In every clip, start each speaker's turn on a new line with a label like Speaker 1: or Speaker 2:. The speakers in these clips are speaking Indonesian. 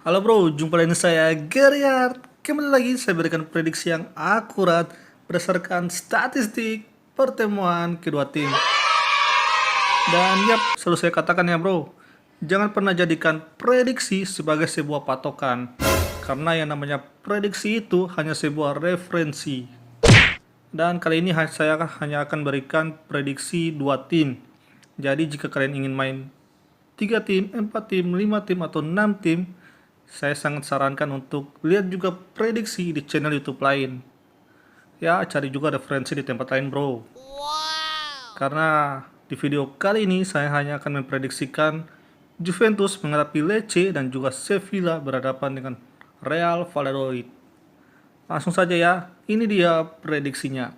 Speaker 1: Halo bro, jumpa lagi dengan saya Geryard. Kembali lagi saya berikan prediksi yang akurat berdasarkan statistik pertemuan kedua tim. Dan selalu saya katakan ya bro, jangan pernah jadikan prediksi sebagai sebuah patokan. Karena yang namanya prediksi itu hanya sebuah referensi. Dan kali ini saya hanya akan berikan prediksi 2 tim. Jadi jika kalian ingin main 3 tim, 4 tim, 5 tim, atau 6 tim, saya sangat sarankan untuk lihat juga prediksi di channel YouTube lain. Ya, cari juga referensi di tempat lain bro. Karena di video kali ini saya hanya akan memprediksikan Juventus menghadapi Lecce dan juga Sevilla berhadapan dengan Real Valladolid. Langsung saja ya, ini dia prediksinya.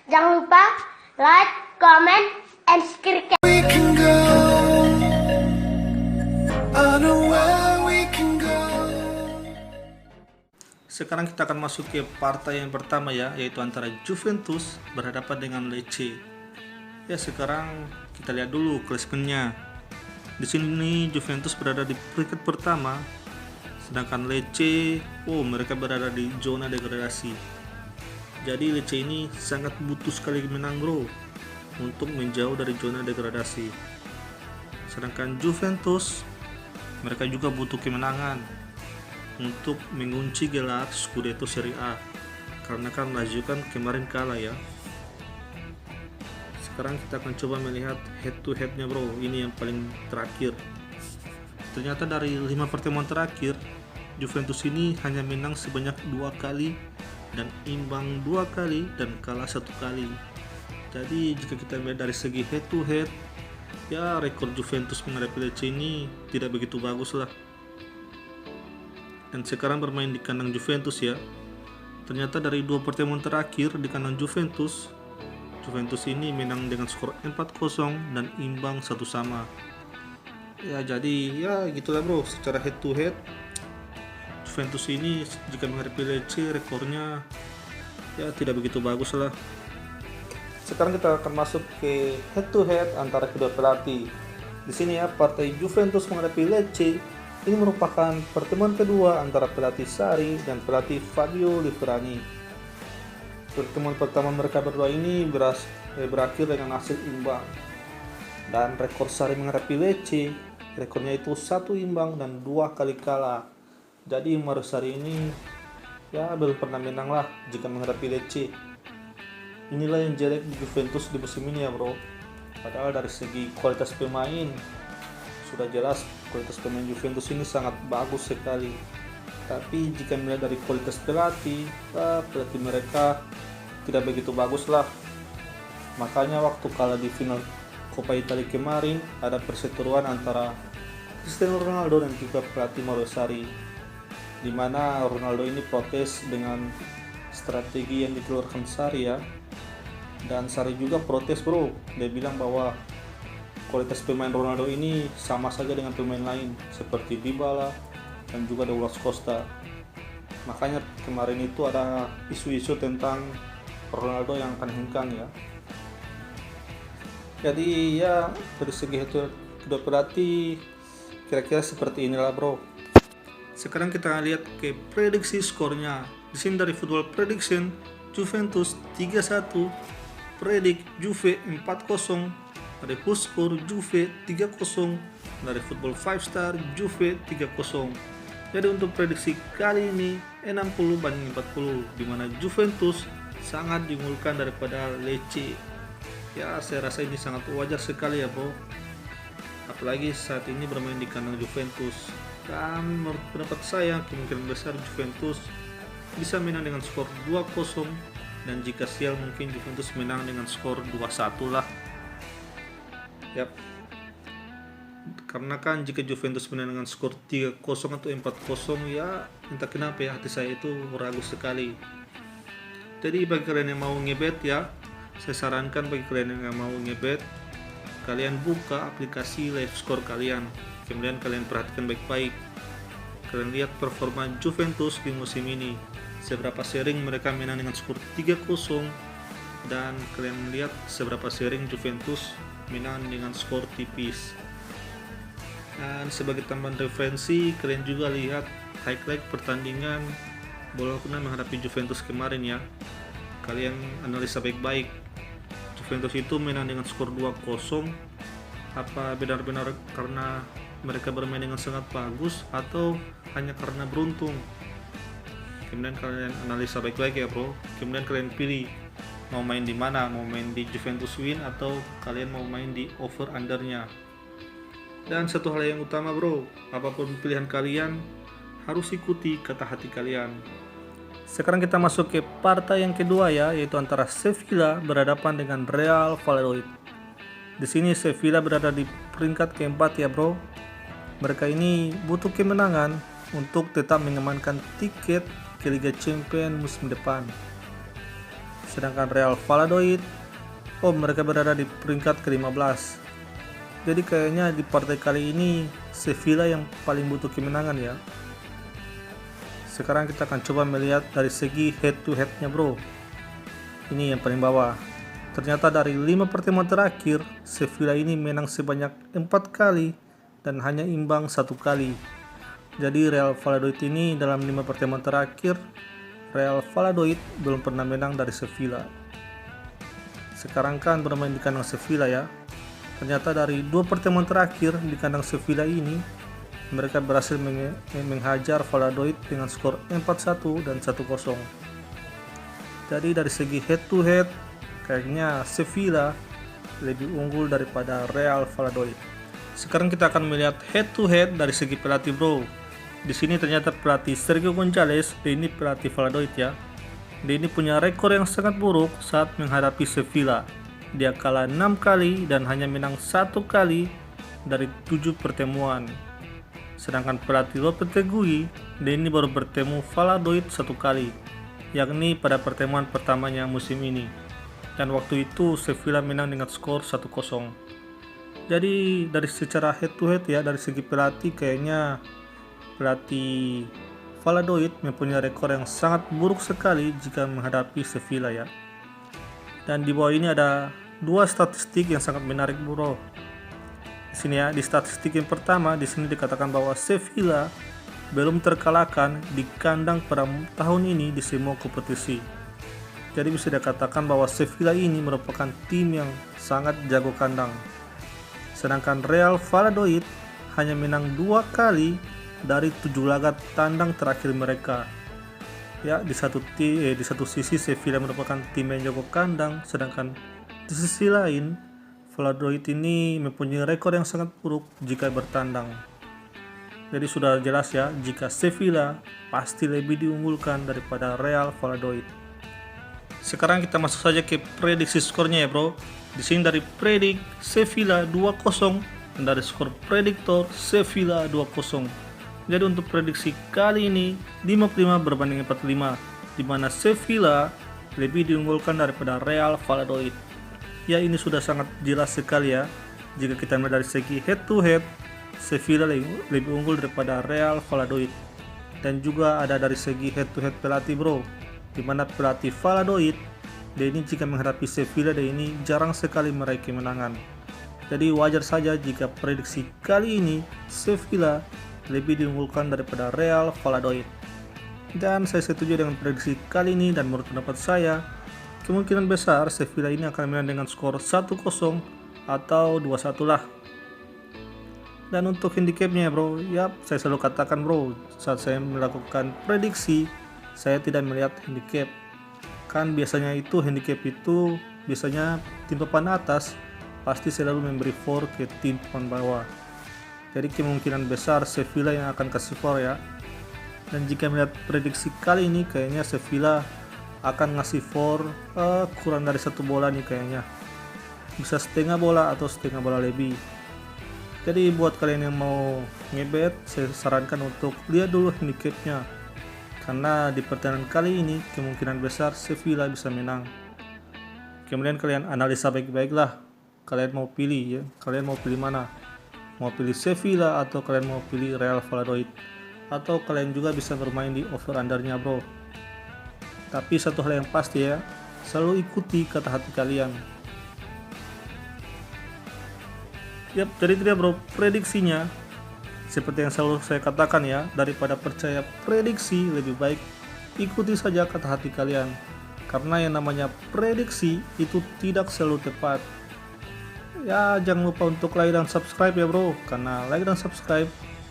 Speaker 2: Jangan lupa like, comment, and subscribe.
Speaker 1: Sekarang kita akan masuk ke partai yang pertama ya, yaitu antara Juventus berhadapan dengan Lecce. Ya, sekarang kita lihat dulu klasemennya. Di sini Juventus berada di peringkat pertama, sedangkan Lecce, mereka berada di zona degradasi. Jadi Lecce ini sangat butuh sekali menang bro, untuk menjauh dari zona degradasi. Sedangkan Juventus, mereka juga butuh kemenangan untuk mengunci gelar Scudetto Serie A, karena kan Lazio kan kemarin kalah ya. Sekarang kita akan coba melihat head to headnya bro, ini yang paling terakhir. Ternyata dari 5 pertemuan terakhir, Juventus ini hanya menang sebanyak 2 kali dan imbang 2 kali dan kalah 1 kali. Jadi jika kita melihat dari segi head to head, ya rekor Juventus menghadapi Lecce ini tidak begitu bagus lah. Dan sekarang bermain di kandang Juventus ya. Ternyata dari 2 pertemuan terakhir di kandang Juventus ini menang dengan skor 4-0 dan imbang 1-1. Ya jadi ya gitulah bro, secara head to head Juventus ini jika menghadapi Lecce rekornya ya tidak begitu bagus lah. Sekarang kita akan masuk ke head to head antara kedua pelatih. Di sini ya, partai Juventus menghadapi Lecce ini merupakan pertemuan kedua antara pelatih Sarri dan pelatih Fabio Liverani. Pertemuan pertama mereka berdua ini berakhir dengan hasil imbang. Dan rekor Sarri menghadapi Lecce, rekornya itu 1 imbang dan 2 kali kalah. Jadi Mario Sarri ini ya belum pernah menang lah jika menghadapi Lecce. Inilah yang jelek di Juventus di musim ini ya bro. Padahal dari segi kualitas pemain sudah jelas kualitas pemain Juventus ini sangat bagus sekali. Tapi jika melihat dari kualitas pelatih mereka tidak begitu bagus lah. Makanya waktu kalah di final Coppa Italia kemarin ada perseteruan antara Cristiano Ronaldo dan juga pelatih Mario Sarri, di mana Ronaldo ini protes dengan strategi yang dikeluarkan Sarri ya. Dan Sarri juga protes bro, dia bilang bahwa kualitas pemain Ronaldo ini sama saja dengan pemain lain seperti Dybala dan juga Douglas Costa. Makanya kemarin itu ada isu-isu tentang Ronaldo yang akan hengkang ya. Jadi ya dari segi itu kedua pelatih kira-kira seperti inilah bro. Sekarang kita lihat ke prediksi skornya. Di sini dari Football Prediction, Juventus 3-1, predik Juve 4-0. Dari Huskor Juve 3-0, dari Football 5 Star Juve 3-0. Jadi untuk prediksi kali ini 60-40, di mana Juventus sangat diunggulkan daripada Lecce. Ya saya rasa ini sangat wajar sekali ya bro, apalagi saat ini bermain di kandang Juventus. Dan menurut pendapat saya kemungkinan besar Juventus bisa menang dengan skor 2-0, dan jika sial mungkin Juventus menang dengan skor 2-1 lah. Yap. Karena kan jika Juventus menang dengan skor 3-0 atau 4-0 ya entah kenapa ya hati saya itu ragu sekali. Jadi bagi kalian yang mau ngebet ya, saya sarankan bagi kalian yang mau ngebet, kalian buka aplikasi live score kalian, kemudian kalian perhatikan baik-baik. Kalian lihat performa Juventus di musim ini, seberapa sering mereka menang dengan skor 3-0, dan kalian lihat seberapa sering Juventus menang dengan skor tipis. Dan sebagai tambahan referensi, kalian juga lihat highlight pertandingan Bologna menghadapi Juventus kemarin ya. Kalian analisa baik-baik. Juventus itu menang dengan skor 2-0. Apa benar-benar karena mereka bermain dengan sangat bagus atau hanya karena beruntung? Kemudian kalian analisa baik-baik ya bro. Kemudian kalian pilih mau main di mana, mau main di Juventus win atau kalian mau main di over undernya. Dan satu hal yang utama bro, apapun pilihan kalian harus ikuti kata hati kalian. Sekarang kita masuk ke partai yang kedua ya, yaitu antara Sevilla berhadapan dengan Real Valladolid. Di sini Sevilla berada di peringkat keempat ya bro. Mereka ini butuh kemenangan untuk tetap mengamankan tiket ke Liga Champions musim depan. Sedangkan Real Valladolid, mereka berada di peringkat ke-15. Jadi kayaknya di partai kali ini Sevilla yang paling butuh kemenangan ya. Sekarang kita akan coba melihat dari segi head to headnya bro. Ini yang paling bawah. Ternyata dari 5 pertemuan terakhir, Sevilla ini menang sebanyak 4 kali dan hanya imbang 1 kali. Jadi Real Valladolid ini dalam 5 pertemuan terakhir, Real Valladolid belum pernah menang dari Sevilla. Sekarang kan bermain di kandang Sevilla ya. Ternyata dari 2 pertemuan terakhir di kandang Sevilla ini, mereka berhasil menghajar Valladolid dengan skor 4-1 dan 1-0. Jadi dari segi head to head, kayaknya Sevilla lebih unggul daripada Real Valladolid. Sekarang kita akan melihat head to head dari segi pelatih bro. Di sini ternyata pelatih Sergio González, dia ini pelatih Valladolid ya. Dia ini punya rekor yang sangat buruk saat menghadapi Sevilla. Dia kalah 6 kali dan hanya menang 1 kali dari 7 pertemuan. Sedangkan pelatih Lopetegui, dia ini baru bertemu Valladolid 1 kali, yakni pada pertemuan pertamanya musim ini. Dan waktu itu Sevilla menang dengan skor 1-0. Jadi dari secara head to head ya, dari segi pelatih kayaknya pelatih Valladolid mempunyai rekor yang sangat buruk sekali jika menghadapi Sevilla ya. Dan di bawah ini ada 2 statistik yang sangat menarik bro. Di sini ya, di statistik yang pertama di sini dikatakan bahwa Sevilla belum terkalahkan di kandang pada tahun ini di semua kompetisi. Jadi bisa dikatakan bahwa Sevilla ini merupakan tim yang sangat jago kandang. Sedangkan Real Valladolid hanya menang 2 kali dari 7 laga tandang terakhir mereka. Ya, di satu sisi Sevilla merupakan tim yang jago kandang, sedangkan di sisi lain Valladolid ini mempunyai rekor yang sangat buruk jika bertandang. Jadi sudah jelas ya, jika Sevilla pasti lebih diunggulkan daripada Real Valladolid. Sekarang kita masuk saja ke prediksi skornya ya bro. Di sini dari predik Sevilla 2-0 dan dari skor prediktor Sevilla 2-0. Jadi untuk prediksi kali ini 55 berbanding 45, di mana Sevilla lebih diunggulkan daripada Real Valladolid. Ya, ini sudah sangat jelas sekali ya. Jika kita melihat dari segi head to head, Sevilla lebih unggul daripada Real Valladolid. Dan juga ada dari segi head to head pelatih bro, di mana pelatih Valladolid dia ini jika menghadapi Sevilla dia ini jarang sekali meraih kemenangan. Jadi wajar saja jika prediksi kali ini Sevilla lebih diunggulkan daripada Real Valladolid. Dan saya setuju dengan prediksi kali ini, dan menurut pendapat saya kemungkinan besar Sevilla ini akan menang dengan skor 1-0 atau 2-1 lah. Dan untuk handicapnya bro, ya saya selalu katakan bro, saat saya melakukan prediksi saya tidak melihat handicap. Kan biasanya itu handicap itu biasanya tim papan atas pasti selalu memberi 4 ke tim papan bawah. Jadi kemungkinan besar Sevilla yang akan kasih 4 ya. Dan jika melihat prediksi kali ini kayaknya Sevilla akan ngasih 4 kurang dari 1 bola nih kayaknya. Bisa setengah bola atau setengah bola lebih. Jadi buat kalian yang mau ngebet, saya sarankan untuk lihat dulu handicapnya. Karena di pertandingan kali ini kemungkinan besar Sevilla bisa menang. Kemudian kalian analisa baik-baik lah. Kalian mau pilih ya, kalian mau pilih mana? Mau pilih Sevilla atau kalian mau pilih Real Valladolid? Atau kalian juga bisa bermain di over undernya bro. Tapi satu hal yang pasti ya, selalu ikuti kata hati kalian. Yap, jadi tidak bro, prediksinya Seperti yang selalu saya katakan ya, daripada percaya prediksi, lebih baik ikuti saja kata hati kalian. Karena yang namanya prediksi itu tidak selalu tepat. Ya, jangan lupa untuk like dan subscribe ya bro, karena like dan subscribe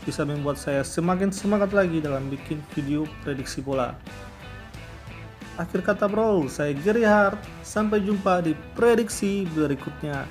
Speaker 1: bisa membuat saya semakin semangat lagi dalam bikin video prediksi bola. Akhir kata bro, saya Gary Hart. Sampai jumpa di prediksi berikutnya.